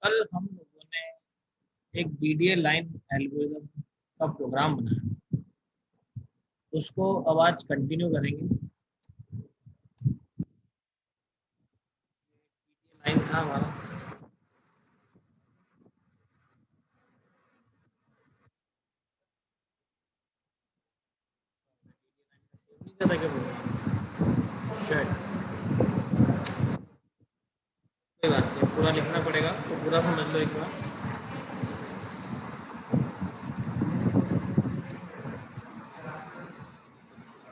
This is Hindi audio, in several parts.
कल हम लोगों ने एक डीडीए लाइन एल्गोरिदम का प्रोग्राम बनाया, उसको अब आज कंटिन्यू करेंगे। लाइन था हमारा नहीं था क्या प्रोग्राम शायद, कोई बात नहीं, पूरा लिखना पड़ेगा तो पूरा समझ लो एक बार।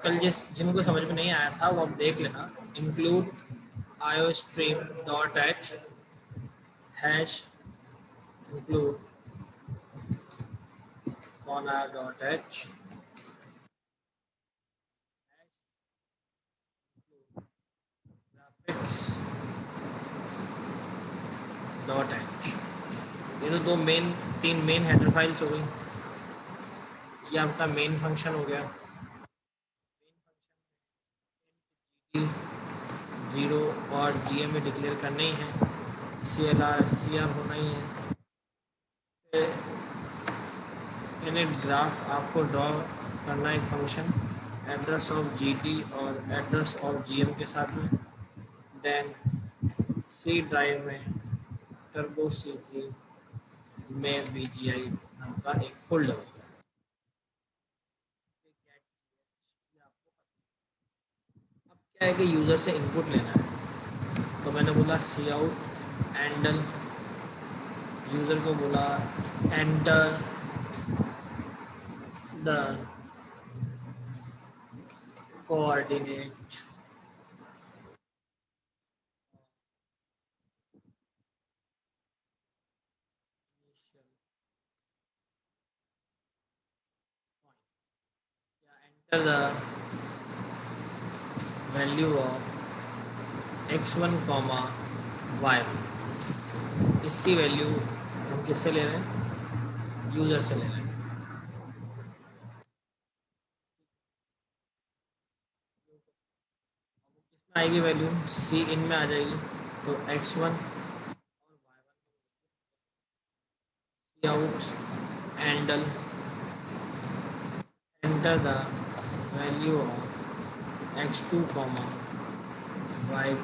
कल जिनको समझ में नहीं आया था वो अब देख लेना। इंक्लूड आयो stream dot H hash include कॉना dot H graphics dot H. ये तो दो मेन, तीन मेन हेडर फाइल्स हो गई। ये आपका मेन फंक्शन हो गया। जीरो और जी में डिक्लेयर करना ही है, सी आर होना ही है। इनिट ग्राफ आपको ड्रॉ करना है एक फंक्शन एड्रेस ऑफ जीटी और एड्रेस ऑफ जीएम के साथ में। देन सी ड्राइव में टर्बो सी3 में बीजीआई नाम का एक फोल्डर होगा। अब क्या है कि यूज़र से इनपुट लेना है, तो मैंने बोला सी आउट एंडल, यूज़र को बोला enter the coordinate enter the value of x1 comma y1। इसकी वैल्यू हम किससे ले रहे हैं, यूज़र से ले रहे हैं। किसमें आएगी वैल्यू, सी इन में आ जाएगी, तो x1 cout endl enter the value of x2 comma y2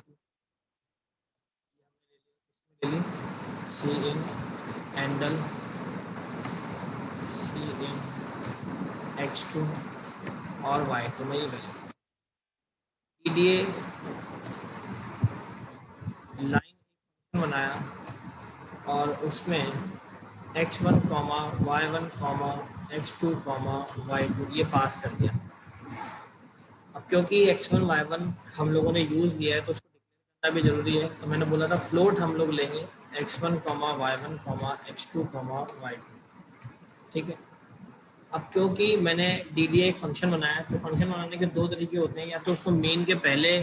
ले ली, सी इन एंडल सी इन x2 और y2 में ये वैल्यू ईडीए लाइन बनाया और उसमें x1 comma y1 comma x2 comma y2 ये पास कर दिया। अब क्योंकि x1 y1 हम लोगों ने यूज़ किया है तो उसको डिक्लेयर करना भी ज़रूरी है, तो मैंने बोला था फ्लोट हम लोग लेंगे x1 comma y1 comma x2 comma y2। ठीक है। अब क्योंकि मैंने डी एक फंक्शन बनाया है, तो फंक्शन बनाने के दो तरीके होते हैं, या तो उसको मेन के पहले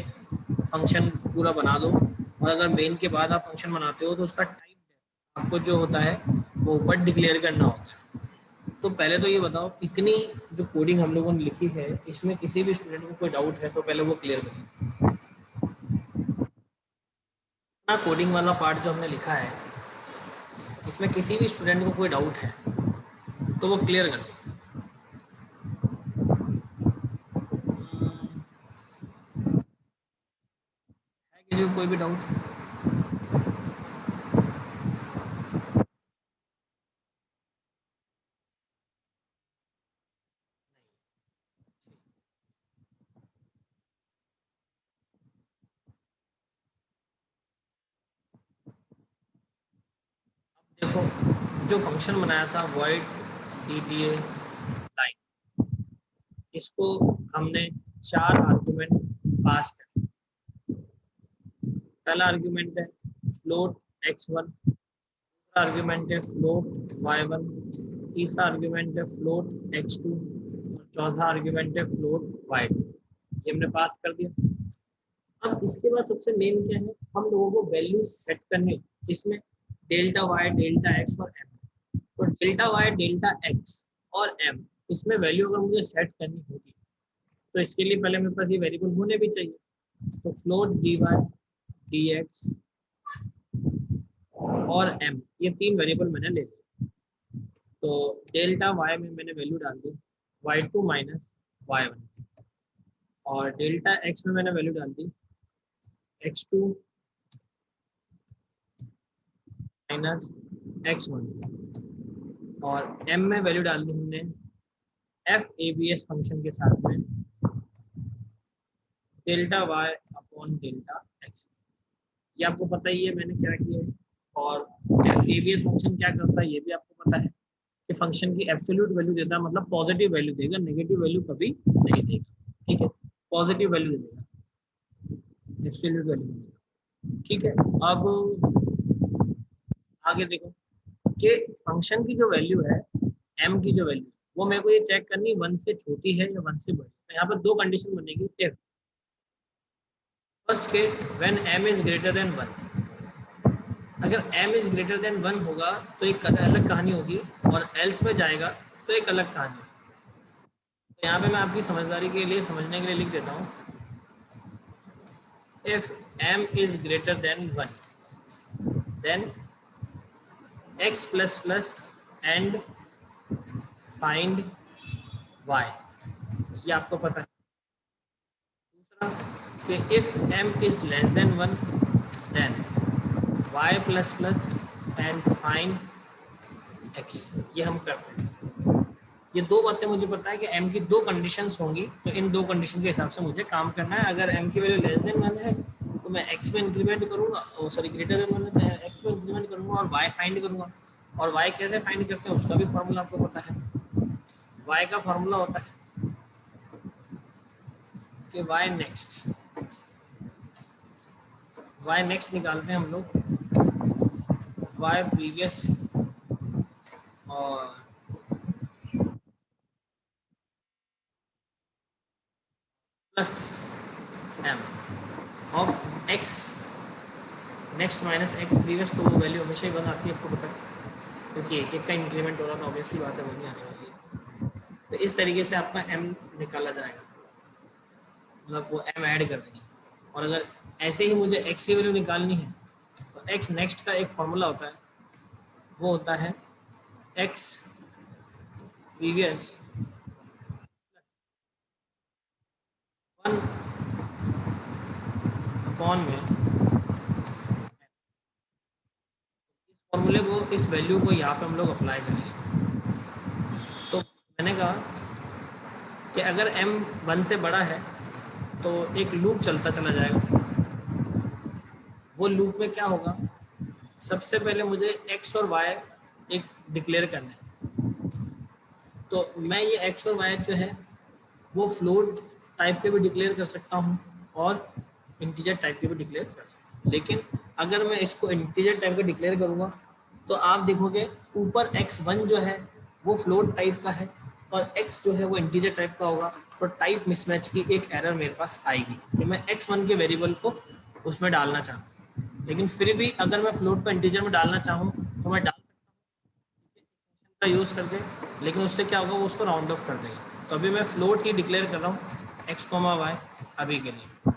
फंक्शन पूरा बना दो, और अगर मेन के बाद आप फंक्शन बनाते हो तो उसका टाइप आपको जो होता है वो ऊपर डिक्लेयर करना होता है। तो पहले तो ये बताओ, इतनी जो कोडिंग हम लोगों ने लिखी है इसमें किसी भी स्टूडेंट को कोई डाउट है तो पहले वो क्लियर करें। ना कोडिंग वाला पार्ट जो हमने लिखा है इसमें किसी भी स्टूडेंट को कोई डाउट है तो वो क्लियर कर दे। है किसी को कोई भी डाउट? देखो, जो फंक्शन बनाया था void dta लाइन, इसको हमने चार आर्गुमेंट पास करे। पहला आर्गुमेंट है फ्लोट x1, दूसरा आर्गुमेंट है फ्लोट y1, तीसरा आर्गुमेंट है फ्लोट x2 और चौथा आर्गुमेंट है फ्लोट y2। ये हमने पास कर दिया। अब इसके बाद सबसे मेन क्या है, हम लोगों को वैल्यू सेट करनी, इसमें डेल्टा वाई डेल्टा एक्स और एम। तो डेल्टा वाई डेल्टा एक्स और एम, इसमें वैल्यू अगर मुझे सेट करनी होगी तो इसके लिए पहले मेरे पास ये वेरिएबल होने भी चाहिए। तो float d y d x और m, ये तीन वेरिएबल मैंने ले लिए। तो डेल्टा y में मैंने वैल्यू डाल दी y2 माइनस y1, और डेल्टा x में मैंने वैल्यू डाल दी x2 माइनस x1, और m में वैल्यू डाल दी हमने F A B S function के साथ में delta y upon delta x। ये आपको पता ही है मैंने क्या किया है, और F A B S function क्या करता है ये भी आपको पता है कि फंक्शन की एब्सोल्यूट वैल्यू देता है, मतलब पॉजिटिव वैल्यू देगा, नेगेटिव वैल्यू कभी नहीं देगा। ठीक है, पॉजिटिव वैल्यू देगा, एब्सोल्यूट वैल्यू देगा। ठीक है, अब आगे देखो कि फंक्शन की जो वैल्यू है, m की जो वैल्यू, वो मेरे को ये चेक करनी 1 से छोटी है या 1 से बड़ी। तो यहाँ पर दो कंडीशन बनेगी। If first case when m is greater than 1, अगर m इज ग्रेटर देन 1 होगा तो एक अलग कहानी होगी, और एल्स में जाएगा तो एक अलग कहानी होगी। तो यहाँ पे मैं आपकी समझदारी के लिए, समझने के लिए लिख देता हूँ, if m is greater than 1 then x plus plus and find y, ये आपको पता है। दूसरा कि if m is less than 1 then y plus plus and find x, ये हम करते हैं। ये दो बातें मुझे पता है कि m की दो कंडीशंस होंगी, तो इन दो कंडीशन के हिसाब से मुझे काम करना है। अगर m की वैल्यू लेस देन 1 है तो मैं x में इंक्रीमेंट करूंगा, सॉरी ग्रेटर देन 1 है x में इंक्रीमेंट करूंगा और y फाइंड करूंगा। और y कैसे फाइंड करते हैं उसका भी फॉर्मूला आपको पता है। y का फॉर्मूला होता है कि y नेक्स्ट निकालते हैं हम लोग, y प्रीवियस और plus m of x next minus x previous, तो वो वैल्यू हमेशा ही 1 आती है, आपको पता है, क्योंकि एक एक का इंक्रीमेंट हो रहा था, ऑब्वियसली बात है वही आने वाली है। तो इस तरीके से आपका m निकाला जाएगा, मतलब वो m ऐड कर देंगे। और अगर ऐसे ही मुझे x की वैल्यू निकालनी है तो x नेक्स्ट का एक फॉर्मूला होता है, वो होता है x प्रीवियस 1 अपॉन में, इस फॉर्मूले को, इस वैल्यू को यहाँ पे हम लोग अप्लाई करेंगे। तो मैंने कहा कि अगर m 1 से बड़ा है तो एक लूप चलता चला जाएगा। वो लूप में क्या होगा, सबसे पहले मुझे x और y एक डिक्लेयर करना है। तो मैं ये x और y जो है वो फ्लोट टाइप के भी डिक्लेयर कर सकता हूँ और इंटीजर टाइप के भी डिक्लेयर कर सकता हूँ। लेकिन अगर मैं इसको इंटीजर टाइप का डिक्लेयर करूँगा तो आप देखोगे ऊपर x1 जो है वो फ्लोट टाइप का है और x जो है वो इंटीजर टाइप का होगा, तो टाइप मिसमैच की एक एरर मेरे पास आएगी कि मैं x1 के वेरिएबल को उसमें डालना चाहूँ, लेकिन फिर भी अगर मैं फ्लोट को इंटीजर में डालना चाहूँ तो मैं डाल का यूज़ करके, लेकिन उससे क्या होगा, वो उसको राउंड ऑफ कर देगा। तो अभी मैं फ्लोट ही डिक्लेयर कर रहा हूँ x, y अभी के लिए,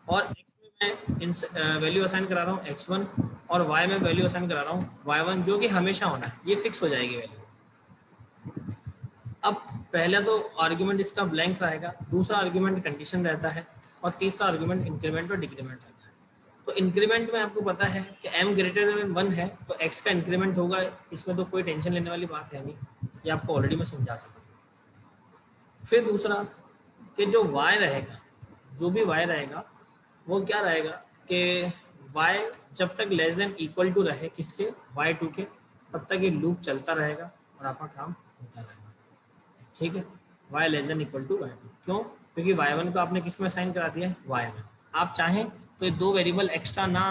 और x में मैं इन वैल्यू असाइन करा रहा हूँ x1 और y में वैल्यू असाइन करा रहा हूँ y1, जो कि हमेशा होना है, ये फिक्स हो जाएगी वैल्यू। अब पहले तो आर्ग्यूमेंट इसका ब्लैंक रहेगा, दूसरा आर्ग्यूमेंट कंडीशन रहता है, और तीसरा आर्ग्यूमेंट इंक्रीमेंट और डिक्रीमेंट रहता है। तो इंक्रीमेंट में आपको पता है कि m ग्रेटर देन 1 है तो x का इंक्रीमेंट होगा, इसमें तो कोई टेंशन लेने वाली बात है नहीं, ये आपको ऑलरेडी मैं समझा चुका हूँ। फिर दूसरा कि जो y रहेगा, जो भी y रहेगा वो क्या रहेगा कि y जब तक लेस देन इक्वल टू रहे किसके, y2 के, तब तक ये लूप चलता रहेगा और आपका काम होता रहेगा। ठीक है, y less than equal to y2, क्यों, क्योंकि y1 को आपने किस में साइन करा दिया है, y में। आप चाहें तो ये दो वेरिएबल एक्स्ट्रा ना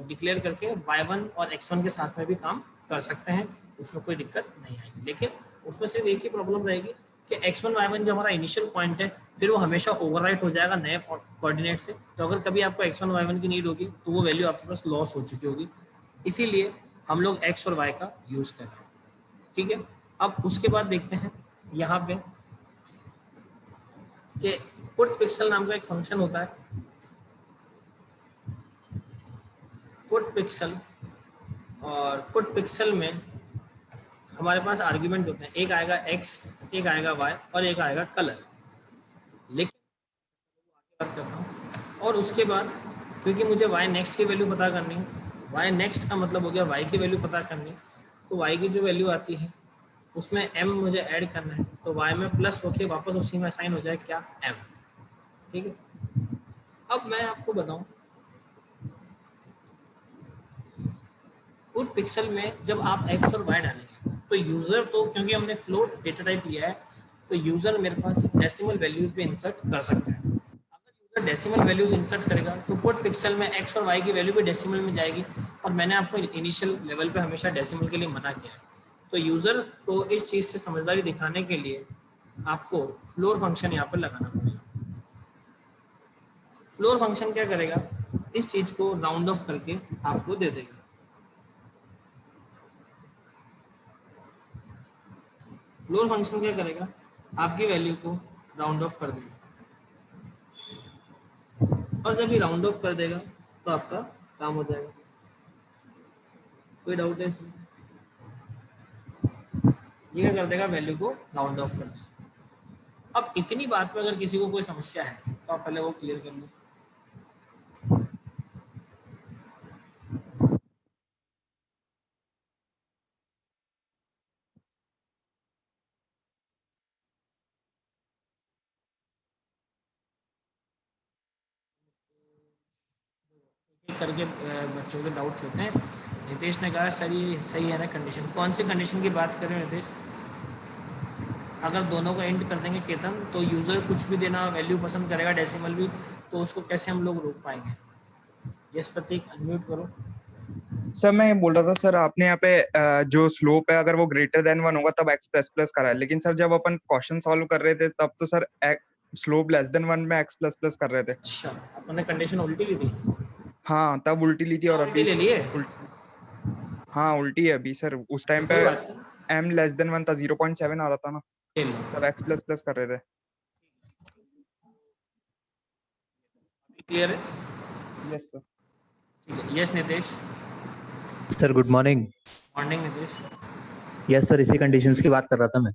डिक्लेयर करके y1 और x1 के साथ में भी काम कर सकते हैं, उसमें कोई दिक्कत नहीं आएगी। लेकिन उसमें सिर्फ एक ही प्रॉब्लम रहेगी कि x1 y1 जो हमारा इनिशियल पॉइंट है फिर वो हमेशा ओवरराइट हो जाएगा नए कोऑर्डिनेट से। तो अगर कभी आपको x1 y1 की नीड होगी तो वो वैल्यू आपके पास लॉस हो चुकी होगी, इसीलिए हम लोग x और y का यूज़ कर रहे हैं। ठीक है, अब उसके बाद देखते हैं यहाँ पे कि पुट पिक्सल नाम का एक फंक्शन होता है। पुट पिक्सल और पुट पिक्सल में हमारे पास आर्ग्यूमेंट होते हैं, एक आएगा x, एक आएगा y और एक आएगा कलर। लेकिन बात करता हूँ और उसके बाद क्योंकि मुझे y नेक्स्ट की वैल्यू पता करनी है, y नेक्स्ट का मतलब हो गया y की वैल्यू पता करनी है, तो y की जो वैल्यू आती है उसमें m मुझे ऐड करना है, तो y में प्लस होके वापस उसी में असाइन हो जाए क्या, m। ठीक है, अब मैं आपको बताऊं पुट पिक्सल में जब आप x और y डालेंगे तो यूजर तो, क्योंकि हमने फ्लोट डेटा टाइप लिया है, तो यूजर मेरे पास डेसिमल वैल्यूज भी इंसर्ट कर सकता है। अगर यूजर डेसिमल वैल्यूज इंसर्ट करेगा तो पुट पिक्सल में x और y की वैल्यू भी डेसिमल में जाएगी, और मैंने आपको इनिशियल लेवल पे हमेशा डेसिमल के लिए मना किया है। तो यूजर को इस चीज से समझदारी दिखाने के लिए आपको फ्लोर फंक्शन यहाँ पर लगाना पड़ेगा। फ्लोर फंक्शन क्या करेगा, इस चीज को राउंड ऑफ करके आपको दे देगा। फ्लोर फंक्शन क्या करेगा, आपकी वैल्यू को राउंड ऑफ कर देगा, और जब ये राउंड ऑफ कर देगा तो आपका काम हो जाएगा। कोई डाउट है इसमें? ये क्या कर देगा, वैल्यू को राउंड ऑफ कर देगा। अब इतनी बात में अगर किसी को कोई समस्या है तो आप पहले वो क्लियर कर लो। एक करके बच्चों के डाउट लेते हैं। नितेश ने कहा सर ये सही है ना कंडीशन, कौन सी कंडीशन की बात कर रहे हो नितेश? अगर दोनों को एंड कर देंगे केतन तो यूजर कुछ भी देना वैल्यू पसंद करेगा, डेसिमल भी, तो उसको कैसे हम लोग रोक पाएंगे? यस प्रतीक, अनम्यूट करो। सर मैं बोल रहा था सर, आपने यहाँ पे जो स्लोप है अगर वो ग्रेटर देन 1 होगा तब x प्लस प्लस करा है, लेकिन सर जब अपन क्वेश्चन सॉल्व कर रहे थे तब तो सर स्लोप लेस देन 1 में x प्लस प्लस कर रहे थे। अच्छा, अपने कंडीशन उल्टी ली थी? हाँ तब उल्टी ली थी और उल्टी अभी ले लिए? हाँ उल्टी है अभी सर। उस टाइम पे कोई बात नहीं, m लेस देन 1 था, 0.7 आ रहा था ना, ले लो। तब x प्लस प्लस कर रहे थे। क्लियर है? Yes sir. ठीक है, yes Nitesh. Sir good morning. Morning Nitesh. Yes sir, इसी कंडीशंस की बात कर रहा था मैं।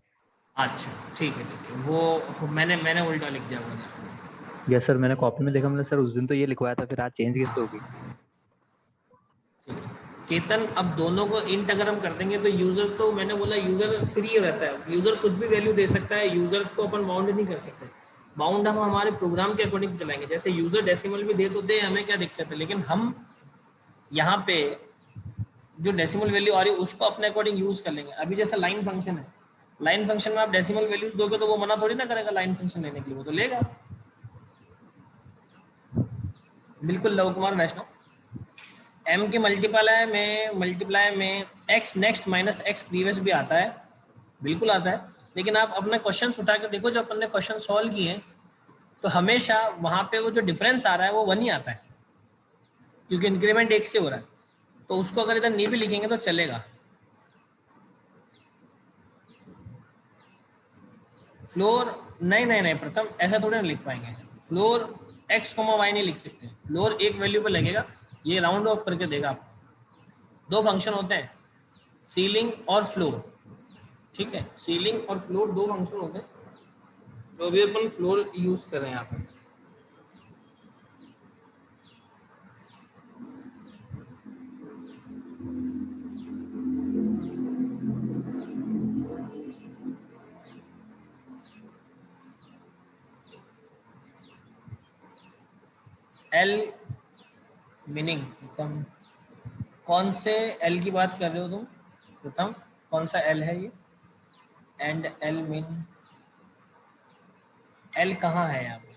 अच्छा ठीक है ठीक है, वो मैंने उल्टा लिख दिया होगा। यस सर, मैंने कॉपी में देखा, मतलब सर उस दिन तो ये लिखवाया था, फिर आज चेंज कैसे होगी? ठीक है केतन, अब दोनों को इंट अगर हम कर देंगे तो यूजर, तो मैंने बोला यूजर फ्री रहता है, यूजर कुछ भी वैल्यू दे सकता है, यूजर को अपन बाउंड नहीं कर सकते। बाउंड हम हमारे प्रोग्राम के अकॉर्डिंग चलाएंगे, जैसे यूजर डेसिमल भी दे तो दे, हमें क्या दिक्कत है, लेकिन हम यहाँ पे जो डेसिमल वैल्यू आ रही है उसको अपने अकॉर्डिंग यूज कर लेंगे। अभी जैसा लाइन फंक्शन है, लाइन फंक्शन में आप डेसिमल वैल्यूज दोगे तो वो मना थोड़ी ना करेगा लाइन फंक्शन लेने के लिए, वो तो लेगा। बिल्कुल लव कुमार वैष्णव, m के मल्टीप्लाई में x next minus x previous भी आता है, बिल्कुल आता है, लेकिन आप अपने क्वेश्चन उठा के देखो, जो अपन ने क्वेश्चन सॉल्व किए हैं तो हमेशा वहां पे वो जो डिफरेंस आ रहा है वो 1 ही आता है, क्योंकि इंक्रीमेंट 1 से हो रहा है, तो उसको अगर इधर नहीं भी लिखेंगे तो चलेगा। फ्लोर नहीं प्रथम, ऐसा थोड़ी ना लिख पाएंगे, फ्लोर x, y नहीं लिख सकते, फ्लोर एक वैल्यू पे लगेगा, ये राउंड ऑफ करके देगा आपको। दो फंक्शन होते हैं, सीलिंग और फ्लोर, ठीक है, सीलिंग और फ्लोर दो फंक्शन होते हैं, तो अभी अपन फ्लोर यूज कर रहे हैं यहाँ पर। एल मीनिंग, कौन से एल की बात कर रहे हो तुम प्रथम, कौन सा एल है ये? एंड एल मीन, एल कहाँ है यहाँ पे?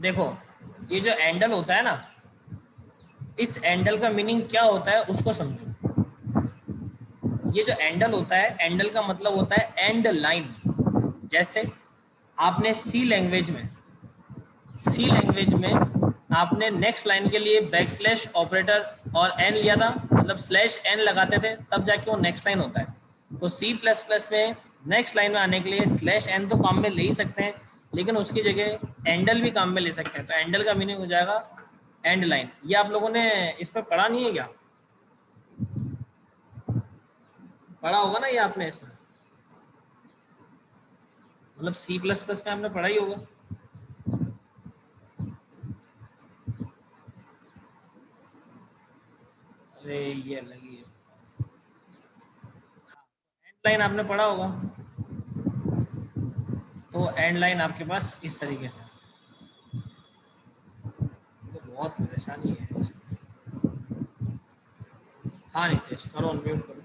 देखो ये जो एंडल होता है ना, इस एंडल का मीनिंग क्या होता है उसको समझो। ये जो एंडल होता है, एंडल का मतलब होता है एंड लाइन। जैसे आपने सी लैंग्वेज में सी लैंग्वेज में आपने नेक्स्ट लाइन के लिए बैकस्लैश ऑपरेटर और एन लिया था, मतलब स्लैश एन लगाते थे तब जाके वो नेक्स्ट लाइन होता है। तो सी प्लस प्लस में नेक्स्ट लाइन में आने के लिए स्लैश एन तो काम में ले ही सकते हैं, लेकिन उसकी जगह एंडल भी काम में ले सकते हैं। तो एंडल का मीनिंग हो जाएगा एंड लाइन। ये आप लोगों ने इस पर पढ़ा नहीं है क्या? पढ़ा होगा ना ये आपने इसमें, मतलब सी प्लस प्लस में आपने पढ़ा ही होगा। अरे ये लगी है, एंड लाइन आपने पढ़ा होगा। तो एंड लाइन आपके पास इस तरीके से, तो बहुत परेशानी है इसमें। हाँ नितेश करो, अनम्यूट करो।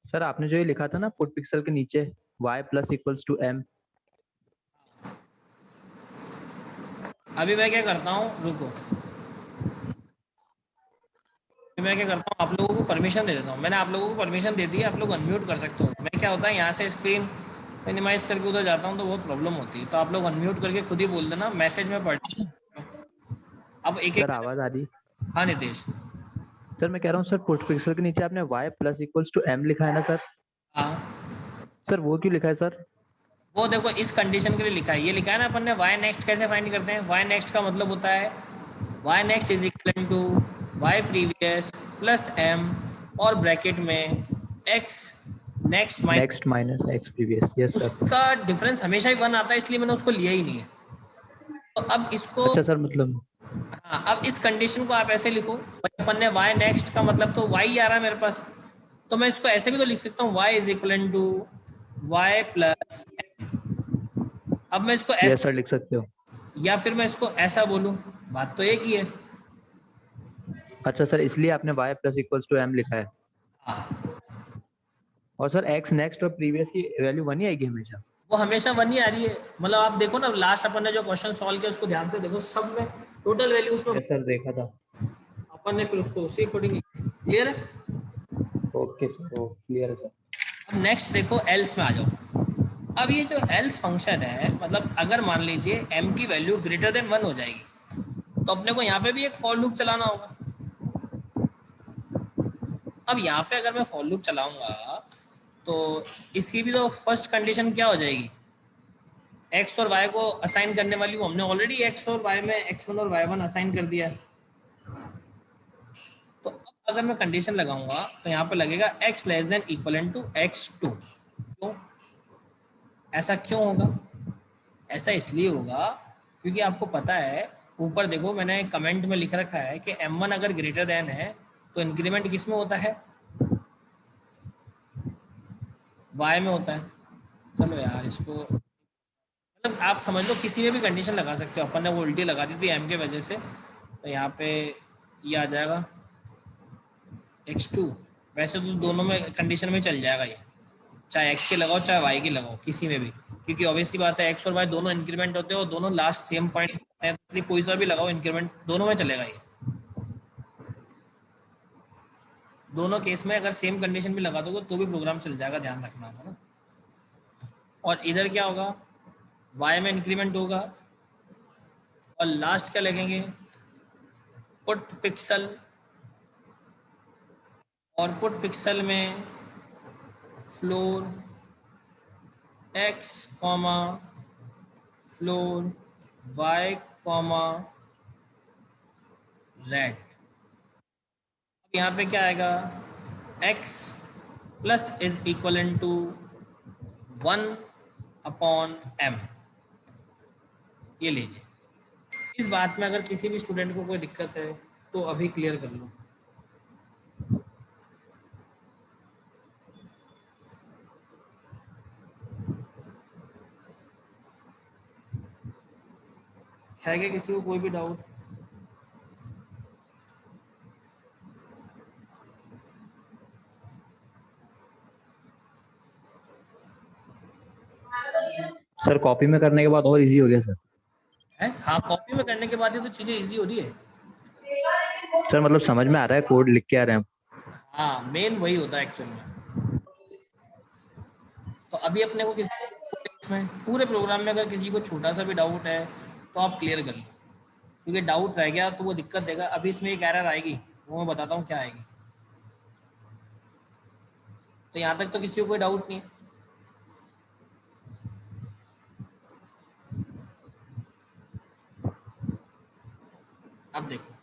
सर आपने जो ये लिखा था ना पुट पिक्सल के नीचे y plus equals to m, अभी मैं क्या करता हूँ, रुको, अभी मैं क्या करता हूँ, आप लोगों को परमिशन दे देता हूँ। मैंने आप लोगों को परमिशन दे दी है, आप लोग अनम्यूट कर सकते हो। मैं क्या होता है यहाँ से स्क्रीन मिनिमाइज करके उधर जाता हूँ तो बहुत प्रॉब्लम होती है, तो आप लोग अनम्यूट करके खुद ही बोल देना, मैसेज में पढ़। अब एक एक, सर आवाज आ रही? हाँ नितेश। सर मैं कह रहा हूँ सर पुट पिक्सल के नीचे आपने y plus equals to m लिखा है ना सर? हाँ सर वो क्यों लिखा है सर? वो देखो इस कंडीशन के लिए लिखा है, ये लिखा है ना अपन ने y नेक्स्ट कैसे फाइंड करते हैं। y नेक्स्ट का मतलब होता है y next is equal to y previous plus m और ब्रैकेट में x next minus, next minus x previous. Yes sir. उसका डिफरेंस हमेशा ही 1 आता है, इसलिए मैंने उसको लिया ही नहीं है। तो अब इसको, अच्छा सर मतलब, हाँ अब इस कंडीशन को आप ऐसे लिखो, अपन ने y नेक्स्ट का मतलब तो y ही आ रहा है मेरे पास, तो मैं इसको ऐसे भी तो लिख सकता हूँ y is equal to y plus. अब मैं इसको यस ऐसे, सर लिख सकते हो। या फिर मैं इसको ऐसा बोलूं, बात तो एक ही है। अच्छा सर इसलिए आपने y plus equals to m लिखा है। हाँ और सर x नेक्स्ट और प्रीवियस की वैल्यू 1 ही आएगी हमेशा? वो हमेशा 1 ही आ रही है, मतलब आप देखो ना लास्ट अपन ने जो क्वेश्चन सॉल्व किया उसको ध्यान से देखो, सब में टोटल वैल्यू उसमें यस सर देखा था। अपन ने फिर उसको उसी अकॉर्डिंग। क्लियर है? ओके सर, ओ क्लियर है सर। अब नेक्स्ट देखो एल्स में आ जाओ। अब ये जो एल्स फंक्शन है, मतलब अगर मान लीजिए m की वैल्यू ग्रेटर देन 1 हो जाएगी, तो अपने को यहाँ पे भी एक फॉर लूप चलाना होगा। अब यहाँ पे अगर मैं फॉर लूप चलाऊंगा तो इसकी भी तो फर्स्ट कंडीशन क्या हो जाएगी, x और y को असाइन करने वाली वो हमने ऑलरेडी x और y में x1 और y1 असाइन कर दिया है। तो अब अगर मैं कंडीशन लगाऊंगा तो यहाँ पे लगेगा x less than equal to x2। क्यों ऐसा क्यों होगा? ऐसा इसलिए होगा क्योंकि आपको पता है, ऊपर देखो मैंने कमेंट में लिख रखा है कि m1 अगर ग्रेटर देन है तो इंक्रीमेंट किस में होता है, y में होता है। चलो यार इसको, मतलब आप समझ लो किसी में भी कंडीशन लगा सकते हो, अपन ने वो उल्टी लगा दी थी m के वजह से, तो यहाँ पे ये आ जाएगा x2। वैसे तो दोनों में कंडीशन में चल जाएगा ये, चाहे x के लगाओ चाहे y की लगाओ, किसी में भी, क्योंकि ऑब्वियसली बात है x और y दोनों इंक्रीमेंट होते हैं और दोनों लास्ट सेम पॉइंट होते हैं, तो कोई सा भी लगाओ इंक्रीमेंट दोनों में चलेगा ये। दोनों केस में अगर सेम कंडीशन भी लगा दोगे तो भी प्रोग्राम चल जाएगा, ध्यान रखना होगा ना। और इधर क्या होगा, y में इंक्रीमेंट होगा और लास्ट क्या लगेंगे, पुट पिक्सल, और पुट पिक्सल में floor x comma floor y comma red. अब यहाँ पे क्या आएगा, x plus is equal to 1/m। ये लीजिए, इस बात में अगर किसी भी स्टूडेंट को कोई दिक्कत है तो अभी क्लियर कर लो। है क्या किसी को कोई भी डाउट? सर कॉपी में करने के बाद और इजी हो गया सर। है हाँ, कॉपी में करने के बाद ही तो चीजें इजी हो रही है। सर मतलब समझ में आ रहा है, कोड लिख के आ रहे हैं। हाँ मेन वही होता है एक्चुअल में। तो अभी अपने को किसी में, पूरे प्रोग्राम में अगर किसी को छोटा सा भी डाउट है तो आप क्लियर कर लो, क्योंकि डाउट रह गया तो वो दिक्कत देगा। अभी इसमें एक एरर आएगी, वो मैं बताता हूँ क्या आएगी। तो यहाँ तक तो किसी को कोई डाउट नहीं है। अब देखो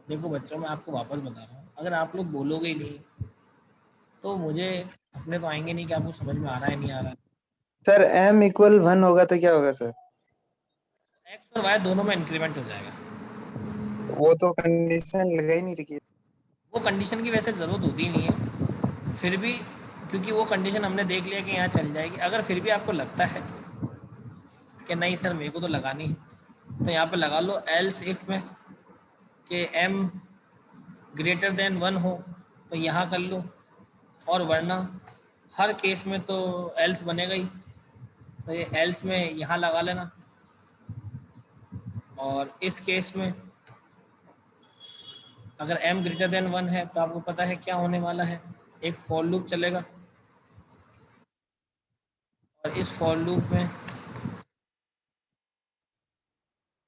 देखो बच्चों, मैं आपको वापस बता रहा हूँ, अगर आप लोग बोलोगे ही नहीं तो मुझे अपने तो आएंगे नहीं कि आपको समझ में आ रहा है नहीं आ रहा है। सर m इक्वल 1 होगा तो क्या होगा सर? एक्स और वाई दोनों में इंक्रीमेंट हो जाएगा। तो वो तो कंडीशन लगा ही नहीं रखी है। वो कंडीशन की वैसे ज़रूरत होती ही नहीं है, फिर भी क्योंकि वो कंडीशन हमने देख लिया कि यहाँ चल जाएगी। अगर फिर भी आपको लगता है कि नहीं सर मेरे को तो लगानी है, तो यहाँ पे लगा लो एल्स इफ में कि m ग्रेटर देन 1 हो तो यहाँ कर लो, और वरना हर केस में तो एल्स बनेगा ही, तो ये एल्स में यहाँ लगा लेना। और इस केस में अगर m ग्रेटर देन 1 है तो आपको पता है क्या होने वाला है, एक फॉर लूप चलेगा, और इस फॉर लूप में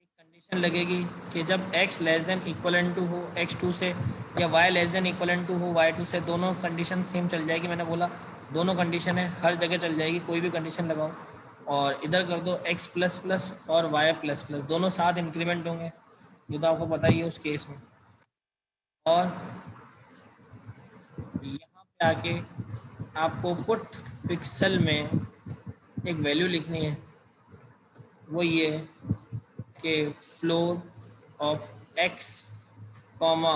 कंडीशन लगेगी कि जब x less than equal to हो x2 से, या y less than equal to हो y2 से, दोनों कंडीशन सेम चल जाएगी। मैंने बोला दोनों कंडीशन है, हर जगह चल जाएगी, कोई भी कंडीशन लगाओ। और इधर कर दो x प्लस प्लस और y प्लस प्लस, दोनों साथ इंक्रीमेंट होंगे, ये तो आपको पता ही है उस केस में। और यहाँ पे आके आपको पुट पिक्सल में एक वैल्यू लिखनी है, वो ये कि floor of x comma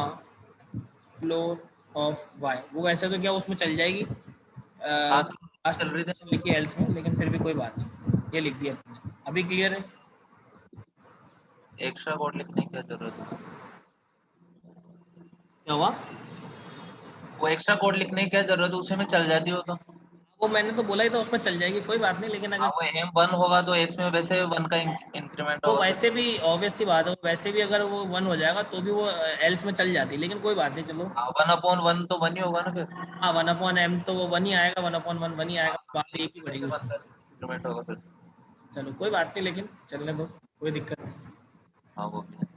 floor of y, वो वैसे तो क्या उसमें चल जाएगी हाँ सर, चल रही थी। लिखी एल्स में, लेकिन फिर भी कोई बात नहीं, ये लिख दिया तुमने। अभी क्लियर है? एक्स्ट्रा कोड लिखने की क्या जरूरत है? क्या हुआ? वो एक्स्ट्रा कोड लिखने की क्या जरूरत है, उसी में चल जाती हो तो। वो मैंने तो बोला ही था उसमें चल जाएगी, कोई बात नहीं, लेकिन हाँ, अगर वो m1 होगा तो x में वैसे 1 का इंक्रीमेंट वो होगा फिर। वैसे भी ऑब्वियस सी बात है, वैसे भी अगर वो 1 हो जाएगा तो भी वो एल्स में चल जाती है, लेकिन कोई बात नहीं, चलो। हाँ, 1/1 तो 1 ही होगा ना फिर। हाँ 1/m तो वो 1 ही आएगा, 1/1 1 ही आएगा, बात एक ही पड़ेगी वैसे 1 उसमें। का इंक्रीमेंट होगा फिर। चलो कोई बात नहीं, लेकिन चलने दो, कोई दिक्कत नहीं। हाँ वो भी।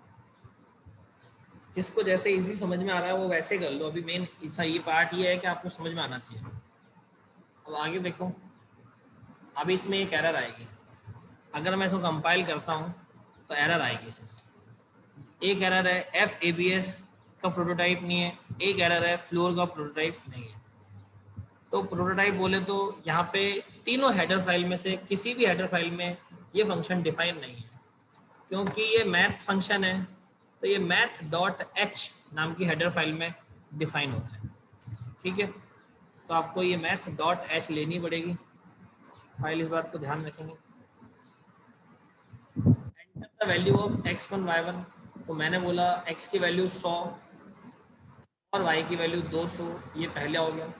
जिसको जैसे इजी समझ में आ रहा है वो वैसे कर लो। अभी मेन ये पार्ट ये है कि आपको समझ में आना चाहिए। अब आगे देखो, अभी इसमें एक एरर आएगी, अगर मैं इसको कंपाइल करता हूँ तो एरर आएगी इसमें। एक एरर है एफ ए बी एस का प्रोटोटाइप नहीं है, एक एरर है फ्लोर का प्रोटोटाइप नहीं है। तो प्रोटोटाइप बोले तो यहाँ पे तीनों हेडर फाइल में से किसी भी हेडर फाइल में ये फंक्शन डिफाइन नहीं है, क्योंकि ये मैथ फंक्शन है, तो ये मैथ डॉट एच नाम की हेडर फाइल में डिफाइन होता है। ठीक है, तो आपको ये मैथ डॉट एच लेनी पड़ेगी फाइल, इस बात को ध्यान रखेंगे। Enter the value of x1 y1, तो मैंने बोला x की वैल्यू 100 और y की वैल्यू 200, ये पहले हो गया।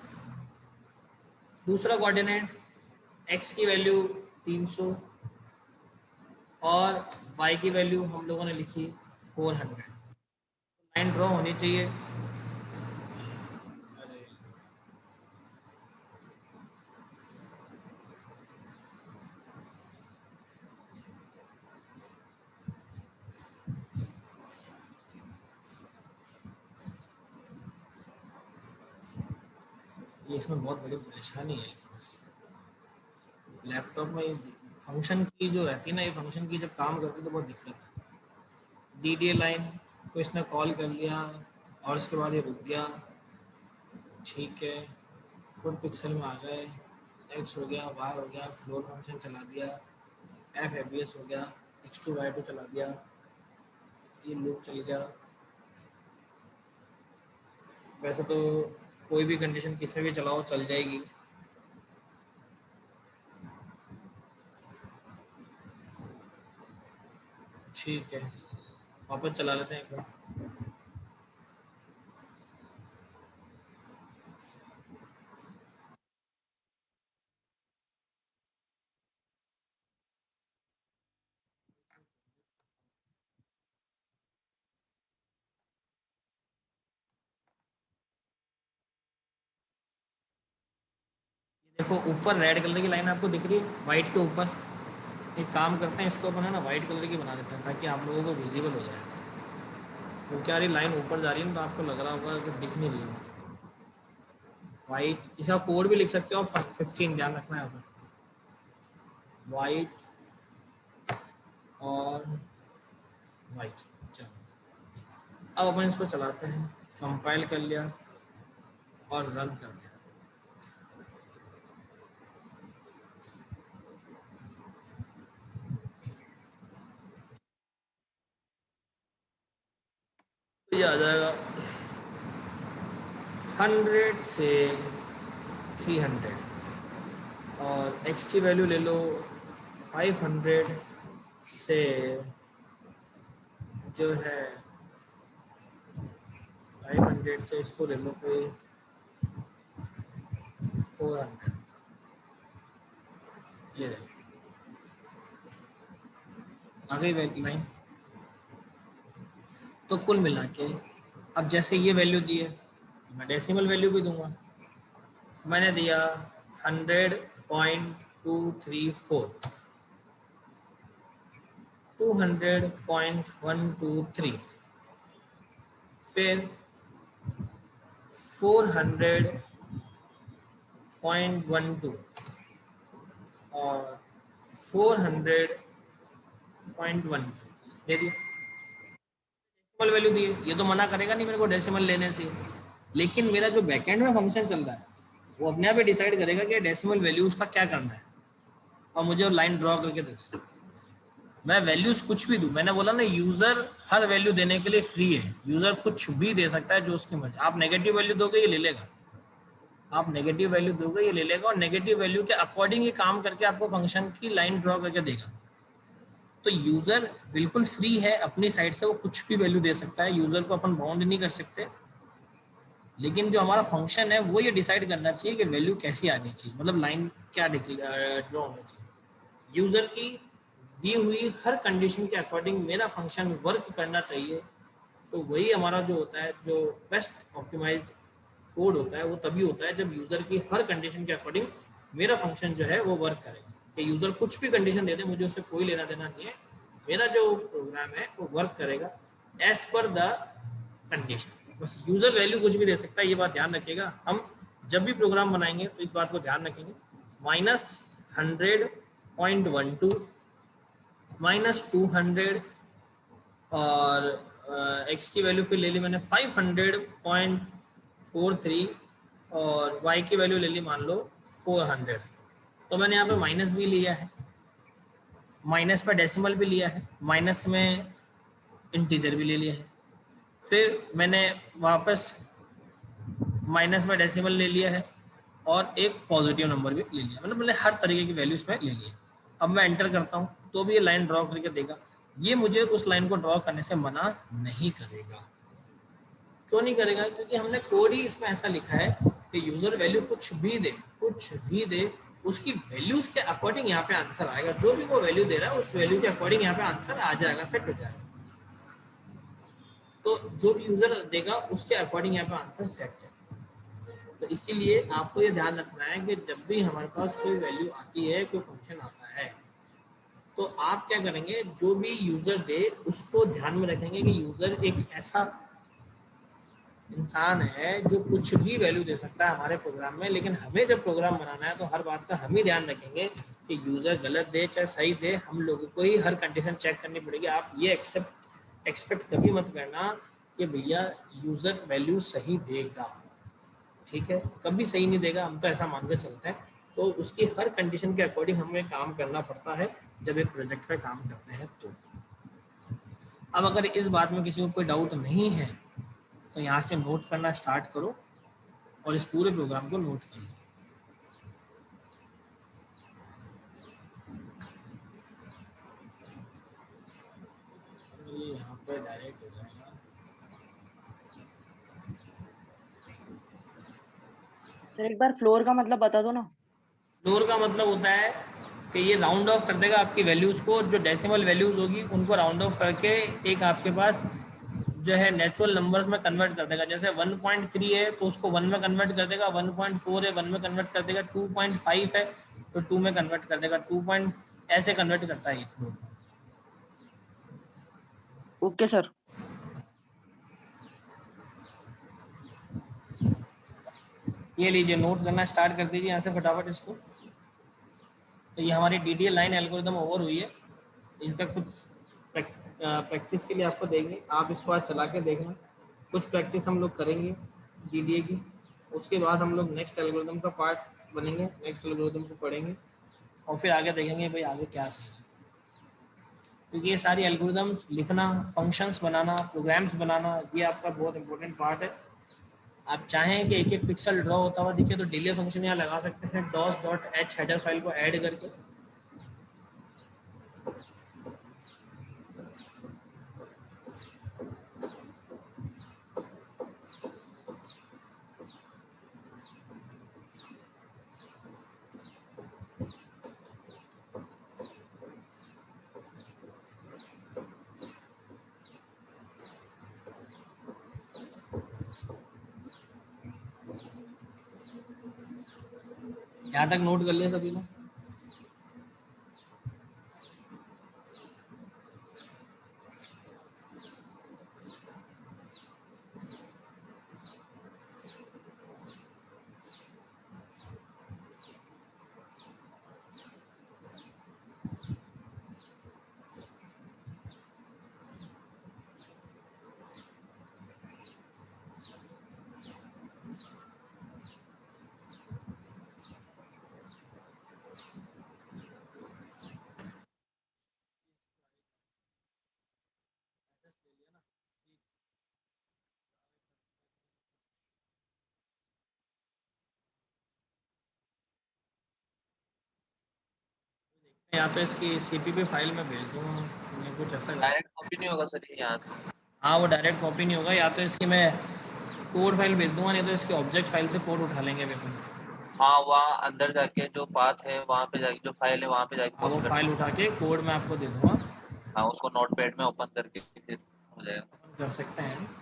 दूसरा कोऑर्डिनेट x की वैल्यू 300 और y की वैल्यू हम लोगों ने लिखी 400। लाइन ड्रॉ होनी चाहिए। अरे ये इसमें बहुत बड़ी परेशानी है, इसमें लैपटॉप में फंक्शन की जो रहती है ना, ये फंक्शन की जब काम करती है तो बहुत दिक्कत है। डी डी ए लाइन को इसने कॉल कर लिया और उसके बाद ये रुक गया, ठीक है, फुट पिक्सल में आ गए, एक्स हो गया, वाई हो गया, फ्लोर फंक्शन चला दिया, एफ ए बी एस हो गया, x2 y2 चला दिया, ये लूप चल गया। वैसे तो कोई भी कंडीशन किस में भी चलाओ चल जाएगी। ठीक है, वापस चला लेते हैं एक बार। देखो ऊपर रेड कलर की लाइन आपको दिख रही है वाइट के ऊपर। एक काम करते हैं, इसको अपन है ना वाइट कलर की बना देते हैं ताकि आप लोगों को विजिबल हो जाए। तो क्या रही लाइन ऊपर जा रही है ना, तो आपको लग रहा होगा कि दिख नहीं रही है वाइट। इसका कोड भी लिख सकते हो 15, ध्यान रखना है यहाँ पर वाइट और वाइट। चलो अब अपन इसको चलाते हैं, कंपाइल कर लिया और रन कर दिया। तो ये आ जाएगा 100 से 300 और x की वैल्यू ले लो 500 से जो है 500 से इसको ले लो कोई 400। ये देखो आ गई लाइन। तो कुल मिला के अब जैसे ये वैल्यू दी है मैं डेसिमल वैल्यू भी दूंगा। मैंने दिया 100.234 200.123 फिर 400.12 और 400.1 दे दिया। डेसिमल वैल्यू दी है, ये तो मना करेगा नहीं मेरे को डेसिमल लेने से, लेकिन मेरा जो बैकएंड में फंक्शन चल रहा है वो अपने आप ही डिसाइड करेगा कि डेसिमल वैल्यू उसका क्या करना है और मुझे लाइन ड्रॉ करके देगा। मैं वैल्यूज कुछ भी दूं, मैंने बोला ना यूजर हर वैल्यू देने के लिए फ्री है, यूजर कुछ भी दे सकता है जो उसकी मर्जी। आप नेगेटिव वैल्यू दोगे ये ले लेगा, आप नेगेटिव वैल्यू दोगे ये ले लेगा और नेगेटिव वैल्यू के अकॉर्डिंग ही काम करके आपको फंक्शन की लाइन ड्रॉ करके देगा। तो यूजर बिल्कुल फ्री है अपनी साइड से, वो कुछ भी वैल्यू दे सकता है, यूजर को अपन बाउंड नहीं कर सकते। लेकिन जो हमारा फंक्शन है वो ये डिसाइड करना चाहिए कि वैल्यू कैसी आनी चाहिए, मतलब लाइन क्या ड्रॉ होनी चाहिए। यूजर की दी हुई हर कंडीशन के अकॉर्डिंग मेरा फंक्शन वर्क करना चाहिए। तो वही हमारा जो होता है, जो बेस्ट ऑप्टिमाइज्ड कोड होता है वो तभी होता है जब यूजर की हर कंडीशन के अकॉर्डिंग मेरा फंक्शन जो है वो वर्क करेगा। कि यूजर कुछ भी कंडीशन दे दे मुझे उससे कोई लेना देना नहीं है, मेरा जो प्रोग्राम है वो वर्क करेगा एज पर द कंडीशन। बस यूजर वैल्यू कुछ भी दे सकता है, ये बात ध्यान रखिएगा। हम जब भी प्रोग्राम बनाएंगे तो इस बात को ध्यान रखेंगे। -100.12 -200 और x की वैल्यू फिर ले ली मैंने 500.43 और y की वैल्यू ले ली मान लो 400। तो मैंने यहाँ पे माइनस भी लिया है, माइनस पर डेसिमल भी लिया है, माइनस में इंटीजर भी ले लिया है, फिर मैंने वापस माइनस में डेसिमल ले लिया है और एक पॉजिटिव नंबर भी ले लिया, मतलब मैंने हर तरीके की वैल्यू इसमें ले लिया। अब मैं एंटर करता हूँ तो भी ये लाइन ड्रॉ करके देगा, ये मुझे उस लाइन को ड्रॉ करने से मना नहीं करेगा। क्यों नहीं करेगा? क्योंकि हमने कोड ही इसमें ऐसा लिखा है कि यूजर वैल्यू कुछ भी दे उसकी वैल्यूज के अकॉर्डिंग यहाँ पे आंसर आएगा। जो भी वो वैल्यू दे रहा है उस वैल्यू के अकॉर्डिंग यहाँ पे आंसर आ जाएगा, सेट हो जाएगा। तो जो भी यूजर देगा उसके अकॉर्डिंग यहाँ पे आंसर सेट है। तो इसीलिए आपको ये ध्यान रखना है कि जब भी हमारे पास कोई वैल्यू आती है, कोई फंक्शन आता है, तो आप क्या करेंगे, जो भी यूजर दे उसको ध्यान में रखेंगे कि यूजर एक ऐसा इंसान है जो कुछ भी वैल्यू दे सकता है हमारे प्रोग्राम में। लेकिन हमें जब प्रोग्राम बनाना है तो हर बात का हम ही ध्यान रखेंगे कि यूजर गलत दे चाहे सही दे, हम लोगों को ही हर कंडीशन चेक करनी पड़ेगी। आप ये एक्सपेक्ट कभी मत करना कि भैया यूजर वैल्यू सही देगा, ठीक है, कभी सही नहीं देगा, हम तो ऐसा मानकर चलते हैं। तो उसकी हर कंडीशन के अकॉर्डिंग हमें काम करना पड़ता है जब एक प्रोजेक्ट पे काम करते हैं। तो अब अगर इस बात में किसी को कोई डाउट नहीं है तो यहाँ से नोट करना स्टार्ट करो और इस पूरे प्रोग्राम को नोट करो। ये यहाँ पे डायरेक्ट हो जाएगा। सर एक बार फ्लोर का मतलब बता दो ना। फ्लोर का मतलब होता है कि ये राउंड ऑफ कर देगा आपकी वैल्यूज को, जो डेसिमल वैल्यूज होगी उनको राउंड ऑफ करके एक आपके पास जो है नेचुरल नंबर्स में कन्वर्ट कर देगा। जैसे 1.3 है तो उसको 1 में कन्वर्ट कर देगा, 1.4 है 1 में कन्वर्ट कर देगा, 2.5 है तो 2 में कन्वर्ट कर देगा, 2 पॉइंट ऐसे कन्वर्ट करता है ये फ्लोट। Okay sir. ये लीजिए, नोट करना स्टार्ट कर दीजिए यहाँ से फटाफट इसको। तो ये हमारी DDL लाइन एल्गोरिदम ओवर हुई है। इसका कुछ प्रैक्टिस के लिए आपको देंगे, आप इसको आज चला के देखना। कुछ प्रैक्टिस हम लोग करेंगे DDA की, उसके बाद हम लोग नेक्स्ट एल्गोरिदम का पार्ट बनेंगे, नेक्स्ट एल्गोरिदम को पढ़ेंगे और फिर आगे देखेंगे भाई आगे क्या सही है। क्योंकि ये सारी एल्गोरिदम्स लिखना, फंक्शंस बनाना, प्रोग्राम्स बनाना, ये आपका बहुत इंपॉर्टेंट पार्ट है। आप चाहें कि एक एक पिक्सल ड्रॉ होता हुआ दिखे तो डिले फंक्शन यहाँ लगा सकते हैं, dos.h हेडर फाइल को ऐड करके। यहाँ तक नोट कर लिया सभी ने? या तो इसकी CPP फाइल में भेज दूँगा मैं, कुछ ऐसा। डायरेक्ट कॉपी नहीं होगा सर ये यहाँ से? हाँ वो डायरेक्ट कॉपी नहीं होगा, या तो इसकी मैं कोड फाइल भेज दूंगा, नहीं तो इसकी ऑब्जेक्ट फाइल से कोड उठा लेंगे पेपर। हाँ वहाँ अंदर जाके जो पाथ है वहाँ पे जाके जो फाइल है वहाँ पे जाके हाँ वो कॉपी फाइल उठा के कोड में आपको दे दूंगा, हाँ उसको नोटपैड में ओपन करके फिर हो जाएगा। अपन कर सकते हैं।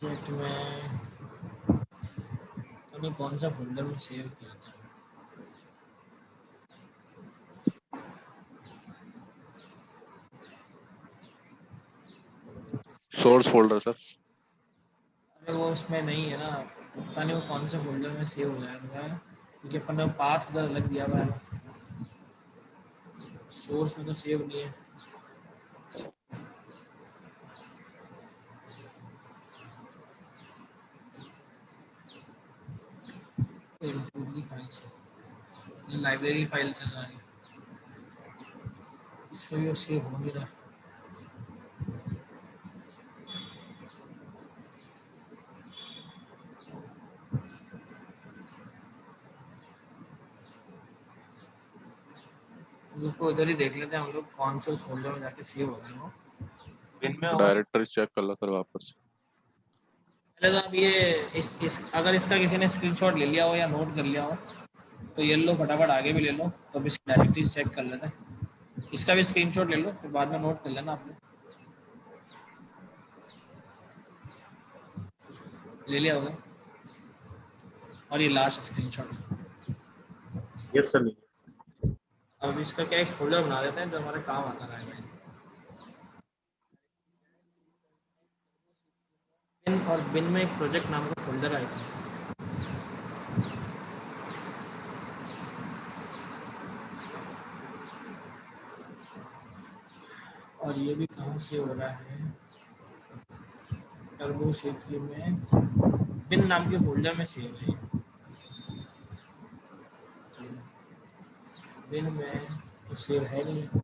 प्रोजेक्ट में तो नहीं, कौन सा फोल्डर में सेव किया था? Source folder sir. अरे वो उसमें नहीं है ना, पता नहीं वो कौन से फोल्डर में सेव हो जाएगा, क्योंकि अपन ने पाथ उधर अलग दिया हुआ है, सोर्स में तो सेव नहीं है। की फाइल से, ये लाइब्रेरी फाइल चल रही है, इसमें भी वो सेव हो नहीं रहा। उसको इधर ही देख लेते हैं हम लोग, कौन से उस फोल्डर में जाके सेव हो गए वो। विन में होगा। डायरेक्टरी चेक कर लो सर वापस। पहले तो आप ये अगर इसका किसी ने स्क्रीनशॉट ले लिया हो या नोट कर लिया हो तो ये लो, फटाफट आगे भी ले लो, तो अब इसकी डायरेक्टरी चेक कर लेते हैं। इसका भी स्क्रीनशॉट ले लो, फिर बाद में नोट कर लेना आपने। ले लिया होगा। और ये लास्ट स्क्रीनशॉट। Yes sir. अब इसका क्या एक फोल्डर बना देते हैं जो हमारे काम आता रहेगा। बिन और बिन में एक प्रोजेक्ट नाम का फोल्डर आई थी। और ये भी कहाँ से हो रहा है, टर्बो C3 में बिन नाम के फोल्डर में सेव है। बिन में तो सेव है नहीं।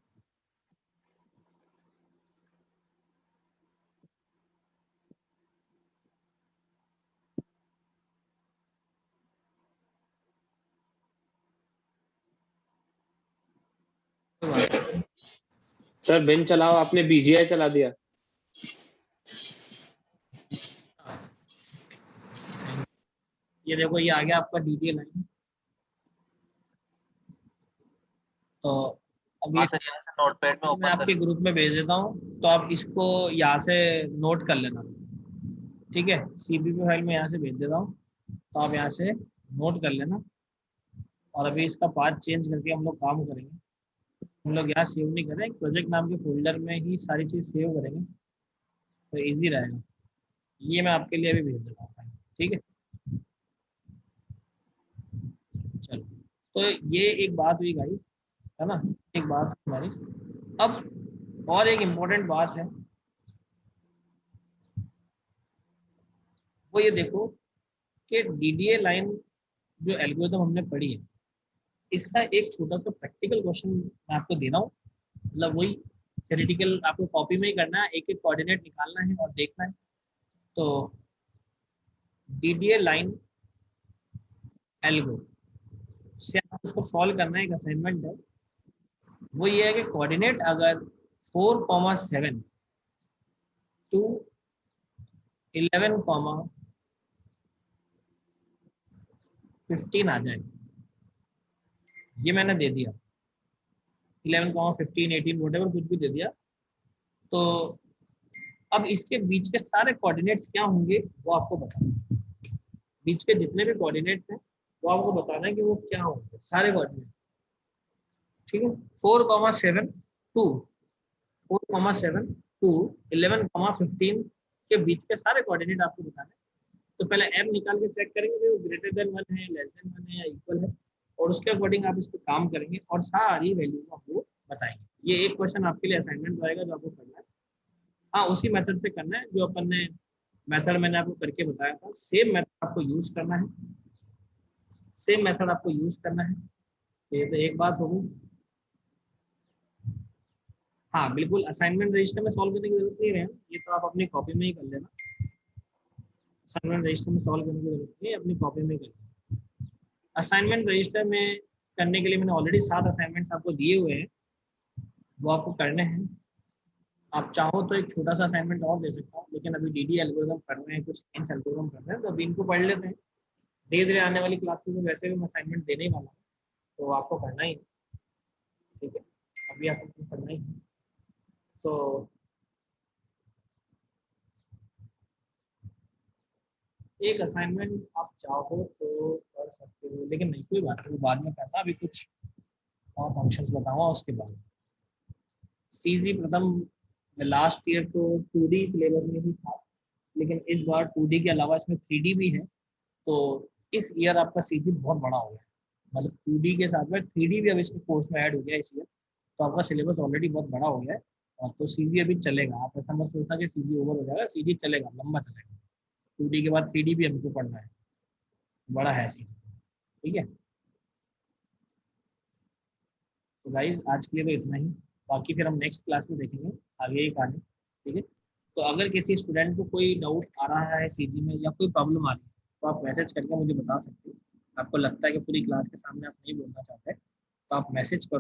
सर बिन चलाओ, आपने BGI चला दिया। ये देखो ये आ गया आपका DDA लाइन। तो अब हाँ ये सर, यहाँ से नोटपैड में मैं ओपन आपके कर। ग्रुप में भेज देता हूँ, तो आप इसको यहाँ से नोट कर लेना, ठीक है। CPP फाइल में यहाँ से भेज देता हूँ, तो आप यहाँ से नोट कर लेना। और अभी इसका पाथ चेंज करके हम लोग काम करेंगे। हम लोग यहाँ सेव नहीं करें, प्रोजेक्ट नाम के फोल्डर में ही सारी चीज़ सेव करेंगे, तो इजी रहेगा। ये मैं आपके लिए अभी भेज देता हूँ, ठीक है। चलो, तो ये एक बात हुई गाइस, है ना, एक बात हमारी। अब और एक इम्पोर्टेंट बात है, वो ये देखो कि DDA लाइन जो एल्गोरिथम हमने पढ़ी है, इसका एक छोटा सा प्रैक्टिकल क्वेश्चन मैं आपको दे रहा हूँ। मतलब वही थ्योरेटिकल आपको कॉपी में ही करना है, एक एक कोऑर्डिनेट निकालना है और देखना है। तो DDA लाइन एल्गो से आप उसको सॉल्व करना है, एक असाइनमेंट है। वो ये है कि कोऑर्डिनेट अगर 4,7 टू 11,15 आ जाए, ये मैंने दे दिया 11,15 18 वोटेवर कुछ भी दे दिया। तो अब इसके बीच के सारे कोऑर्डिनेट्स क्या होंगे वो आपको बताना, बीच के जितने भी कोऑर्डिनेट्स हैं वो आपको बताना है कि वो क्या होंगे सारे कोऑर्डिनेट, ठीक है। 4,7 टू 11,15 के बीच के सारे कोऑर्डिनेट आपको बताना है। तो पहले m निकाल के चेक करेंगे कि वो ग्रेटर देन 1 है, लेस देन 1 है या इक्वल है, और उसके अकॉर्डिंग आप इस पर काम करेंगे और सारी वैल्यू को आपको बताएंगे। ये एक क्वेश्चन आपके लिए असाइनमेंट रहेगा जो आपको करना है। हाँ, उसी मेथड से करना है जो अपन ने मेथड मैंने आपको करके बताया था, सेम मेथड आपको यूज करना है, सेम मेथड आपको यूज करना है। तो ये तो एक बात हो गई। हाँ बिल्कुल, असाइनमेंट रजिस्टर में सॉल्व करने की जरूरत नहीं है, ये तो आप अपनी कॉपी में ही कर लेना। असाइनमेंट रजिस्टर में सॉल्व करने की जरूरत नहीं है, अपनी कॉपी में ही कर लेना। असाइनमेंट रजिस्टर में करने के लिए मैंने ऑलरेडी 7 असाइनमेंट्स आपको दिए हुए हैं, वो आपको करने हैं। आप चाहो तो एक छोटा सा असाइनमेंट और दे सकता हूँ, लेकिन अभी DDA एल्गोरिथम पढ़ रहे हैं, कुछ साइंस एल्गोरिथम पढ़ रहे हैं, तो अभी इनको पढ़ लेते हैं। धीरे धीरे आने वाली क्लासेस में वैसे भी मैं असाइनमेंट देने ही वाला हूँ, तो आपको पढ़ना ही है, ठीक है। अभी आपको पढ़ना ही है। तो एक असाइनमेंट आप चाहो तो कर सकते हो, लेकिन नहीं कोई बात नहीं, बाद में करना। अभी कुछ और फंक्शंस बताऊंगा उसके बाद। CG प्रथम लास्ट ईयर तो 2D सिलेबस में ही था, लेकिन इस बार 2D के अलावा इसमें 3D भी है। तो इस ईयर आपका CG बहुत बड़ा हो गया है, मतलब 2D के साथ में 3D भी अब इसमें कोर्स में ऐड हो गया इस ईयर। तो आपका सिलेबस ऑलरेडी बहुत बड़ा हो गया है, और तो CG अभी चलेगा। आप ऐसा मत सोचना कि CG ओवर हो जाएगा, CG चलेगा, लंबा चलेगा। 2D के बाद 3D भी हमको पढ़ना है, बड़ा है CG, ठीक है। तो गाइज आज के लिए तो इतना ही, बाकी फिर हम नेक्स्ट क्लास में देखेंगे आगे ही कहानी, ठीक है। तो अगर किसी स्टूडेंट को कोई डाउट आ रहा है CG में या कोई प्रॉब्लम आ रही है, तो आप मैसेज करके मुझे बता सकते हो। आपको लगता है कि पूरी क्लास के सामने आप नहीं बोलना चाहते, तो आप मैसेज कर